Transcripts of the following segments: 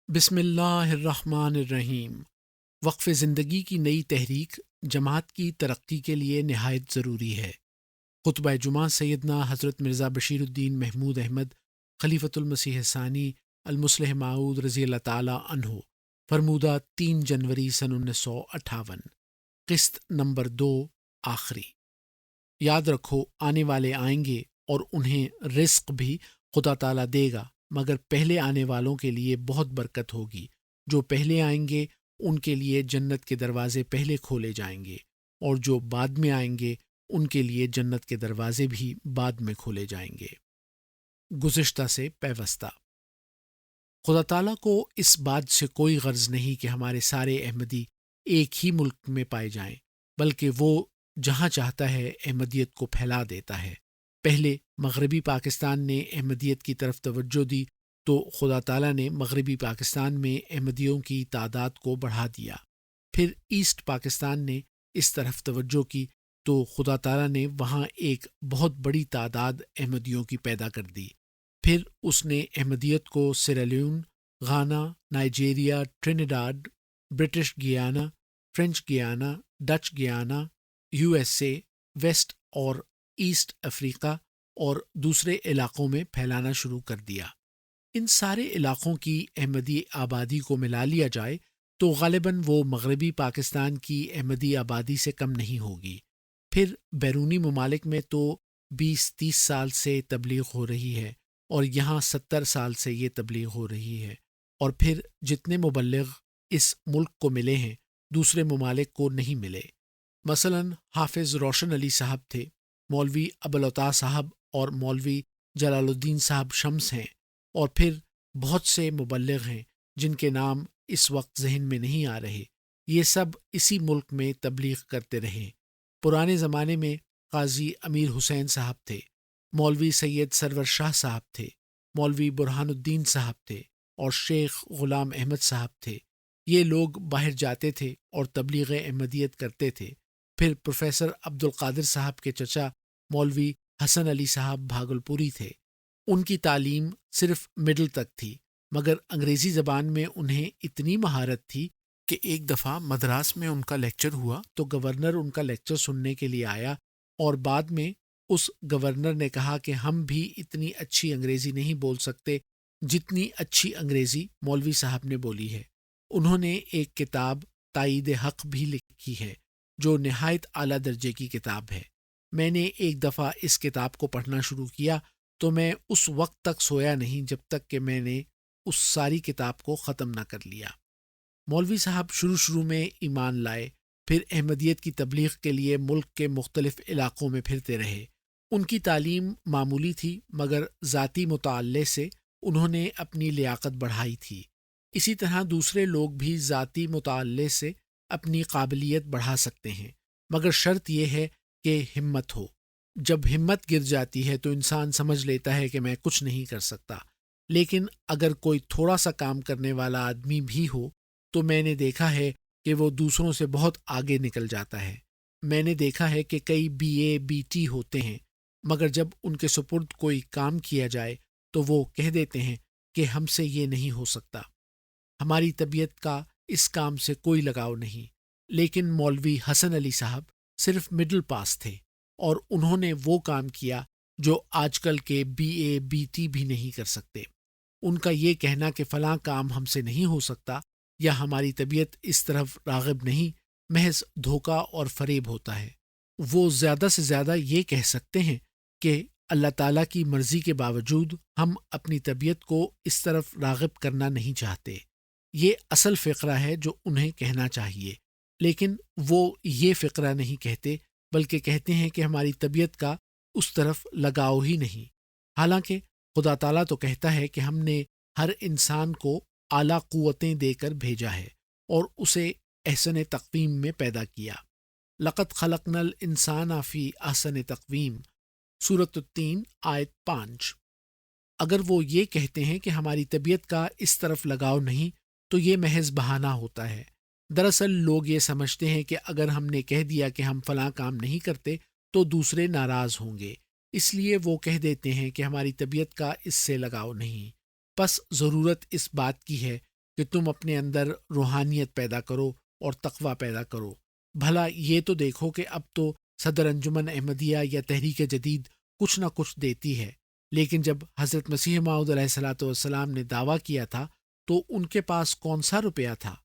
بسم اللہ الرحمن الرحیم۔ وقف زندگی کی نئی تحریک جماعت کی ترقی کے لیے نہایت ضروری ہے۔ خطبہ جمعہ سیدنا حضرت مرزا بشیر الدین محمود احمد خلیفۃ المسیح ثانی المصلح موعود رضی اللہ تعالی عنہ، فرمودہ 3 جنوری سن 1958، قسط نمبر 2، آخری۔ یاد رکھو، آنے والے آئیں گے اور انہیں رزق بھی خدا تعالیٰ دے گا، مگر پہلے آنے والوں کے لیے بہت برکت ہوگی۔ جو پہلے آئیں گے ان کے لیے جنت کے دروازے پہلے کھولے جائیں گے، اور جو بعد میں آئیں گے ان کے لیے جنت کے دروازے بھی بعد میں کھولے جائیں گے۔ گزشتہ سے پیوستہ۔ خدا تعالیٰ کو اس بات سے کوئی غرض نہیں کہ ہمارے سارے احمدی ایک ہی ملک میں پائے جائیں، بلکہ وہ جہاں چاہتا ہے احمدیت کو پھیلا دیتا ہے۔ پہلے مغربی پاکستان نے احمدیت کی طرف توجہ دی تو خدا تعالیٰ نے مغربی پاکستان میں احمدیوں کی تعداد کو بڑھا دیا۔ پھر ایسٹ پاکستان نے اس طرف توجہ کی تو خدا تعالیٰ نے وہاں ایک بہت بڑی تعداد احمدیوں کی پیدا کر دی۔ پھر اس نے احمدیت کو Sierra Leone, Ghana, Nigeria, Trinidad, British Guiana, French Guiana, Dutch Guiana, USA، west اور ایسٹ افریقہ اور دوسرے علاقوں میں پھیلانا شروع کر دیا۔ ان سارے علاقوں کی احمدی آبادی کو ملا لیا جائے تو غالباً وہ مغربی پاکستان کی احمدی آبادی سے کم نہیں ہوگی۔ پھر بیرونی ممالک میں تو 20-30 سال سے تبلیغ ہو رہی ہے، اور یہاں 70 سال سے یہ تبلیغ ہو رہی ہے، اور پھر جتنے مبلغ اس ملک کو ملے ہیں دوسرے ممالک کو نہیں ملے۔ مثلاً حافظ روشن علی صاحب تھے، مولوی ابوالعطا صاحب اور مولوی جلال الدین صاحب شمس ہیں، اور پھر بہت سے مبلغ ہیں جن کے نام اس وقت ذہن میں نہیں آ رہے۔ یہ سب اسی ملک میں تبلیغ کرتے رہے۔ پرانے زمانے میں قاضی امیر حسین صاحب تھے، مولوی سید سرور شاہ صاحب تھے، مولوی برہان الدین صاحب تھے، اور شیخ غلام احمد صاحب تھے۔ یہ لوگ باہر جاتے تھے اور تبلیغ احمدیت کرتے تھے۔ پھر پروفیسر عبد القادر صاحب کے چچا مولوی حسن علی صاحب بھاگلپوری تھے۔ ان کی تعلیم صرف مڈل تک تھی، مگر انگریزی زبان میں انہیں اتنی مہارت تھی کہ ایک دفعہ مدراس میں ان کا لیکچر ہوا تو گورنر ان کا لیکچر سننے کے لیے آیا، اور بعد میں اس گورنر نے کہا کہ ہم بھی اتنی اچھی انگریزی نہیں بول سکتے جتنی اچھی انگریزی مولوی صاحب نے بولی ہے۔ انہوں نے ایک کتاب تائید حق بھی لکھی ہے جو نہایت اعلیٰ درجے کی کتاب ہے۔ میں نے ایک دفعہ اس کتاب کو پڑھنا شروع کیا تو میں اس وقت تک سویا نہیں جب تک کہ میں نے اس ساری کتاب کو ختم نہ کر لیا۔ مولوی صاحب شروع میں ایمان لائے، پھر احمدیت کی تبلیغ کے لیے ملک کے مختلف علاقوں میں پھرتے رہے۔ ان کی تعلیم معمولی تھی، مگر ذاتی مطالعے سے انہوں نے اپنی لیاقت بڑھائی تھی۔ اسی طرح دوسرے لوگ بھی ذاتی مطالعے سے اپنی قابلیت بڑھا سکتے ہیں، مگر شرط یہ ہے کہ ہمت ہو۔ جب ہمت گر جاتی ہے تو انسان سمجھ لیتا ہے کہ میں کچھ نہیں کر سکتا، لیکن اگر کوئی تھوڑا سا کام کرنے والا آدمی بھی ہو تو میں نے دیکھا ہے کہ وہ دوسروں سے بہت آگے نکل جاتا ہے۔ میں نے دیکھا ہے کہ کئی BA BT ہوتے ہیں، مگر جب ان کے سپرد کوئی کام کیا جائے تو وہ کہہ دیتے ہیں کہ ہم سے یہ نہیں ہو سکتا، ہماری طبیعت کا اس کام سے کوئی لگاؤ نہیں۔ لیکن مولوی حسن علی صاحب صرف مڈل پاس تھے، اور انہوں نے وہ کام کیا جو آج کل کے BA BT بھی نہیں کر سکتے۔ ان کا یہ کہنا کہ فلاں کام ہم سے نہیں ہو سکتا یا ہماری طبیعت اس طرف راغب نہیں، محض دھوکہ اور فریب ہوتا ہے۔ وہ زیادہ سے زیادہ یہ کہہ سکتے ہیں کہ اللہ تعالیٰ کی مرضی کے باوجود ہم اپنی طبیعت کو اس طرف راغب کرنا نہیں چاہتے۔ یہ اصل فقرہ ہے جو انہیں کہنا چاہیے، لیکن وہ یہ فقرہ نہیں کہتے، بلکہ کہتے ہیں کہ ہماری طبیعت کا اس طرف لگاؤ ہی نہیں۔ حالانکہ خدا تعالیٰ تو کہتا ہے کہ ہم نے ہر انسان کو اعلیٰ قوتیں دے کر بھیجا ہے اور اسے احسن تقویم میں پیدا کیا۔ لقد خلقنا الانسان فی احسن تقویم، سورۃ التین آیت 5۔ اگر وہ یہ کہتے ہیں کہ ہماری طبیعت کا اس طرف لگاؤ نہیں تو یہ محض بہانہ ہوتا ہے۔ دراصل لوگ یہ سمجھتے ہیں کہ اگر ہم نے کہہ دیا کہ ہم فلاں کام نہیں کرتے تو دوسرے ناراض ہوں گے، اس لیے وہ کہہ دیتے ہیں کہ ہماری طبیعت کا اس سے لگاؤ نہیں۔ پس ضرورت اس بات کی ہے کہ تم اپنے اندر روحانیت پیدا کرو اور تقوی پیدا کرو۔ بھلا یہ تو دیکھو کہ اب تو صدر انجمن احمدیہ یا تحریک جدید کچھ نہ کچھ دیتی ہے، لیکن جب حضرت مسیح موعود علیہ الصلوۃ والسلام نے دعویٰ کیا تھا تو ان کے پاس کون سا روپیہ تھا؟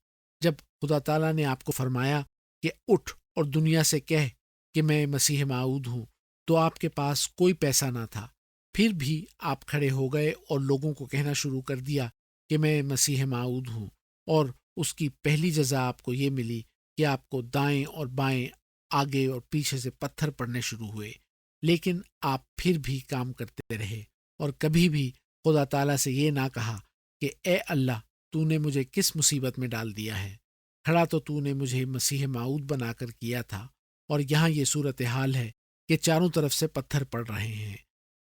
جب خدا تعالیٰ نے آپ کو فرمایا کہ اٹھ اور دنیا سے کہہ کہ میں مسیح موعود ہوں، تو آپ کے پاس کوئی پیسہ نہ تھا، پھر بھی آپ کھڑے ہو گئے اور لوگوں کو کہنا شروع کر دیا کہ میں مسیح موعود ہوں، اور اس کی پہلی جزا آپ کو یہ ملی کہ آپ کو دائیں اور بائیں، آگے اور پیچھے سے پتھر پڑنے شروع ہوئے، لیکن آپ پھر بھی کام کرتے رہے اور کبھی بھی خدا تعالیٰ سے یہ نہ کہا کہ اے اللہ، تو نے مجھے کس مصیبت میں ڈال دیا ہے، کھڑا تو نے مجھے مسیح موعود بنا کر کیا تھا، اور یہاں یہ صورتحال ہے کہ چاروں طرف سے پتھر پڑ رہے ہیں۔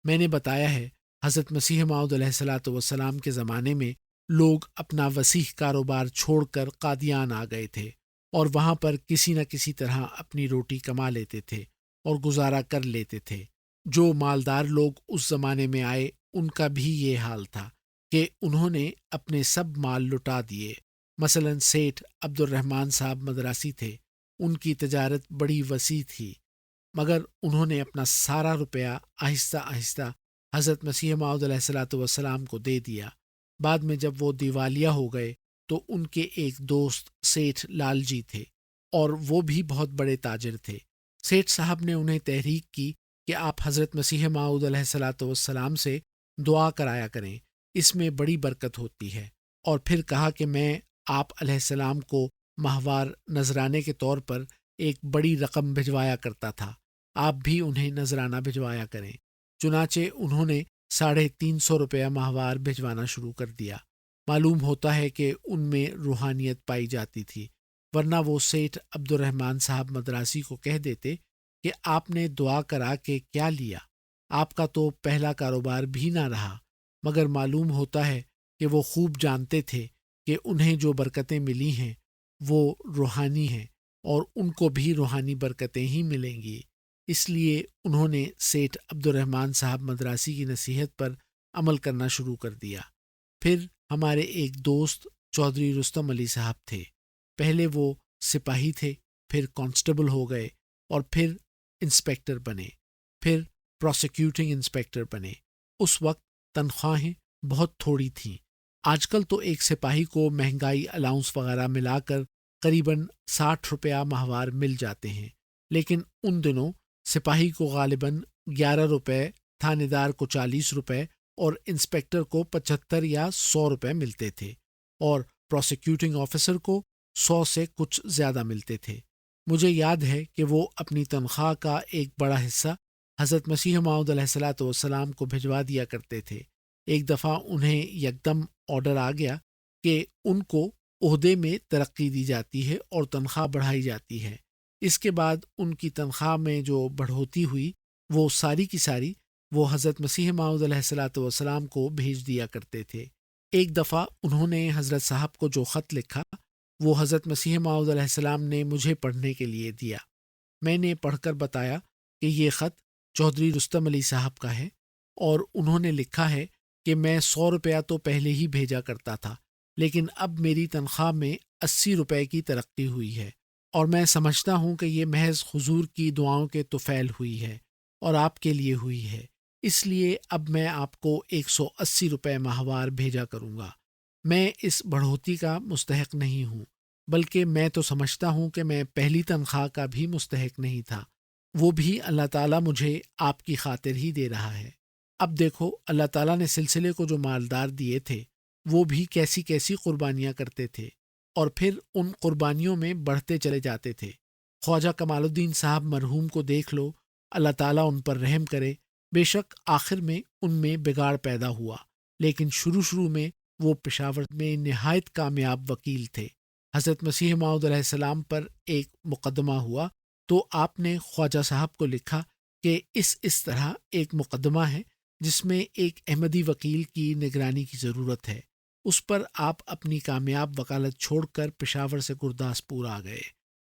میں نے بتایا ہے حضرت مسیح موعود علیہ الصلوۃ والسلام کے زمانے میں لوگ اپنا وسیع کاروبار چھوڑ کر قادیان آ گئے تھے اور وہاں پر کسی نہ کسی طرح اپنی روٹی کما لیتے تھے اور گزارا کر لیتے تھے۔ جو مالدار لوگ اس زمانے میں آئے ان کا بھی یہ حال تھا کہ انہوں نے اپنے سب مال لٹا دیے۔ مثلاً سیٹھ عبد الرحمن صاحب مدراسی تھے، ان کی تجارت بڑی وسیع تھی، مگر انہوں نے اپنا سارا روپیہ آہستہ آہستہ حضرت مسیح موعود علیہ الصلوۃ والسلام کو دے دیا۔ بعد میں جب وہ دیوالیہ ہو گئے تو ان کے ایک دوست سیٹھ لال جی تھے، اور وہ بھی بہت بڑے تاجر تھے۔ سیٹھ صاحب نے انہیں تحریک کی کہ آپ حضرت مسیح موعود علیہ الصلوۃ والسلام سے دعا کرایا کریں، اس میں بڑی برکت ہوتی ہے، اور پھر کہا کہ میں آپ علیہ السلام کو ماہوار نذرانے کے طور پر ایک بڑی رقم بھجوایا کرتا تھا، آپ بھی انہیں نذرانہ بھجوایا کریں۔ چنانچہ انہوں نے 350 روپیہ ماہوار بھجوانا شروع کر دیا۔ معلوم ہوتا ہے کہ ان میں روحانیت پائی جاتی تھی، ورنہ وہ سیٹھ عبد الرحمن صاحب مدراسی کو کہہ دیتے کہ آپ نے دعا کرا کے کیا لیا، آپ کا تو پہلا کاروبار بھی نہ رہا۔ مگر معلوم ہوتا ہے کہ وہ خوب جانتے تھے کہ انہیں جو برکتیں ملی ہیں وہ روحانی ہیں، اور ان کو بھی روحانی برکتیں ہی ملیں گی۔ اس لیے انہوں نے سیٹھ عبد الرحمن صاحب مدراسی کی نصیحت پر عمل کرنا شروع کر دیا۔ پھر ہمارے ایک دوست چودھری رستم علی صاحب تھے، پہلے وہ سپاہی تھے، پھر کانسٹیبل ہو گئے، اور پھر انسپیکٹر بنے، پھر پروسیکیوٹنگ انسپیکٹر بنے۔ اس وقت تنخواہیں بہت تھوڑی تھیں، آج کل تو ایک سپاہی کو مہنگائی الاؤنس وغیرہ ملا کر قریباً 60 روپیہ ماہوار مل جاتے ہیں، لیکن ان دنوں سپاہی کو غالباً 11 روپے، تھانے دار کو 40 روپے اور انسپیکٹر کو 75 یا 100 روپے ملتے تھے، اور پروسیکیوٹنگ آفیسر کو 100 سے کچھ زیادہ ملتے تھے۔ مجھے یاد ہے کہ وہ اپنی تنخواہ کا ایک بڑا حصہ حضرت مسیح موعود علیہ الصلوۃ والسلام کو بھجوا دیا کرتے تھے۔ ایک دفعہ انہیں یکدم آرڈر آ گیا کہ ان کو عہدے میں ترقی دی جاتی ہے اور تنخواہ بڑھائی جاتی ہے۔ اس کے بعد ان کی تنخواہ میں جو بڑھوتی ہوئی وہ ساری کی ساری وہ حضرت مسیح موعود علیہ الصلوۃ والسلام کو بھیج دیا کرتے تھے۔ ایک دفعہ انہوں نے حضرت صاحب کو جو خط لکھا وہ حضرت مسیح موعود علیہ السلام نے مجھے پڑھنے کے لیے دیا۔ میں نے پڑھ کر بتایا کہ یہ خط چودھری رستم علی صاحب کا ہے، اور انہوں نے لکھا ہے کہ میں 100 روپیہ تو پہلے ہی بھیجا کرتا تھا، لیکن اب میری تنخواہ میں 80 روپے کی ترقی ہوئی ہے، اور میں سمجھتا ہوں کہ یہ محض حضور کی دعاؤں کے طفیل ہوئی ہے اور آپ کے لیے ہوئی ہے، اس لیے اب میں آپ کو 180 روپے ماہوار بھیجا کروں گا۔ میں اس بڑھوتی کا مستحق نہیں ہوں، بلکہ میں تو سمجھتا ہوں کہ میں پہلی تنخواہ کا بھی مستحق نہیں تھا، وہ بھی اللہ تعالیٰ مجھے آپ کی خاطر ہی دے رہا ہے۔ اب دیکھو اللہ تعالیٰ نے سلسلے کو جو مالدار دیے تھے وہ بھی کیسی کیسی قربانیاں کرتے تھے، اور پھر ان قربانیوں میں بڑھتے چلے جاتے تھے۔ خواجہ کمال الدین صاحب مرحوم کو دیکھ لو، اللہ تعالیٰ ان پر رحم کرے۔ بے شک آخر میں ان میں بگاڑ پیدا ہوا، لیکن شروع میں وہ پشاور میں نہایت کامیاب وکیل تھے۔ حضرت مسیح موعود علیہ السلام پر ایک مقدمہ ہوا تو آپ نے خواجہ صاحب کو لکھا کہ اس طرح ایک مقدمہ ہے جس میں ایک احمدی وکیل کی نگرانی کی ضرورت ہے۔ اس پر آپ اپنی کامیاب وکالت چھوڑ کر پشاور سے گرداسپور آ گئے۔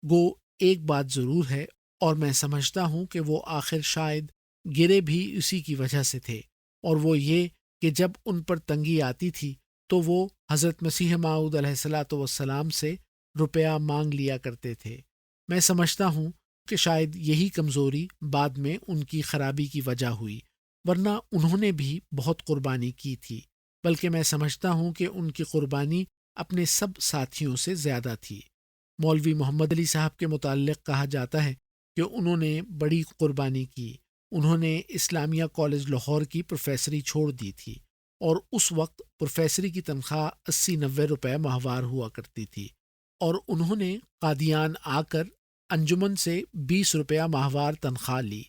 گو ایک بات ضرور ہے، اور میں سمجھتا ہوں کہ وہ آخر شاید گرے بھی اسی کی وجہ سے تھے، اور وہ یہ کہ جب ان پر تنگی آتی تھی تو وہ حضرت مسیح موعود علیہ الصلاۃ والسلام سے روپیہ مانگ لیا کرتے تھے۔ میں سمجھتا ہوں کہ شاید یہی کمزوری بعد میں ان کی خرابی کی وجہ ہوئی، ورنہ انہوں نے بھی بہت قربانی کی تھی، بلکہ میں سمجھتا ہوں کہ ان کی قربانی اپنے سب ساتھیوں سے زیادہ تھی۔ مولوی محمد علی صاحب کے متعلق کہا جاتا ہے کہ انہوں نے بڑی قربانی کی۔ انہوں نے اسلامیہ کالج لاہور کی پروفیسری چھوڑ دی تھی، اور اس وقت پروفیسری کی تنخواہ 80-90 روپے ماہوار ہوا کرتی تھی، اور انہوں نے قادیان آ کر انجمن سے 20 روپیہ ماہوار تنخواہ لی،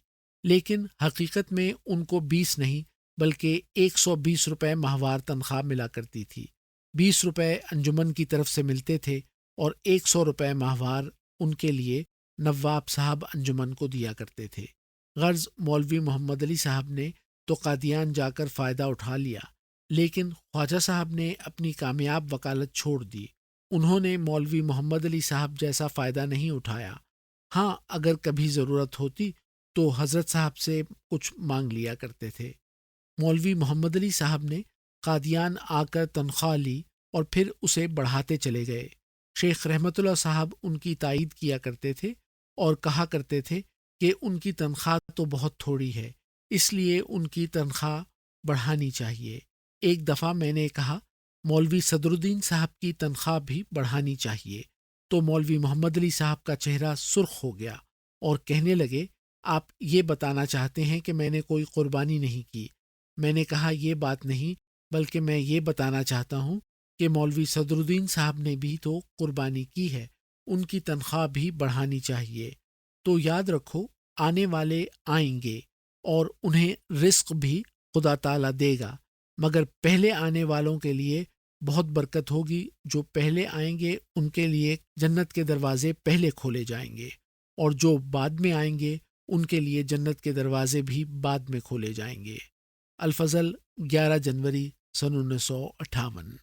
لیکن حقیقت میں ان کو 20 نہیں بلکہ 120 روپے ماہوار تنخواہ ملا کرتی تھی۔ 20 روپے انجمن کی طرف سے ملتے تھے اور 100 روپے ماہوار ان کے لیے نواب صاحب انجمن کو دیا کرتے تھے۔ غرض مولوی محمد علی صاحب نے تو قادیان جا کر فائدہ اٹھا لیا، لیکن خواجہ صاحب نے اپنی کامیاب وکالت چھوڑ دی۔ انہوں نے مولوی محمد علی صاحب جیسا فائدہ نہیں اٹھایا۔ ہاں، اگر کبھی ضرورت ہوتی تو حضرت صاحب سے کچھ مانگ لیا کرتے تھے۔ مولوی محمد علی صاحب نے قادیان آ کر تنخواہ لی اور پھر اسے بڑھاتے چلے گئے۔ شیخ رحمت اللہ صاحب ان کی تائید کیا کرتے تھے اور کہا کرتے تھے کہ ان کی تنخواہ تو بہت تھوڑی ہے، اس لیے ان کی تنخواہ بڑھانی چاہیے۔ ایک دفعہ میں نے کہا مولوی صدر الدین صاحب کی تنخواہ بھی بڑھانی چاہیے، تو مولوی محمد علی صاحب کا چہرہ سرخ ہو گیا اور کہنے لگے، آپ یہ بتانا چاہتے ہیں کہ میں نے کوئی قربانی نہیں کی؟ میں نے کہا یہ بات نہیں، بلکہ میں یہ بتانا چاہتا ہوں کہ مولوی صدر الدین صاحب نے بھی تو قربانی کی ہے، ان کی تنخواہ بھی بڑھانی چاہیے۔ تو یاد رکھو، آنے والے آئیں گے اور انہیں رزق بھی خدا تعالیٰ دے گا، مگر پہلے آنے والوں کے لیے بہت برکت ہوگی۔ جو پہلے آئیں گے ان کے لیے جنت کے دروازے پہلے کھولے جائیں گے، اور جو بعد میں آئیں گے ان کے لیے جنت کے دروازے بھی بعد میں کھولے جائیں گے۔ الفضل، 11 جنوری سن 1958۔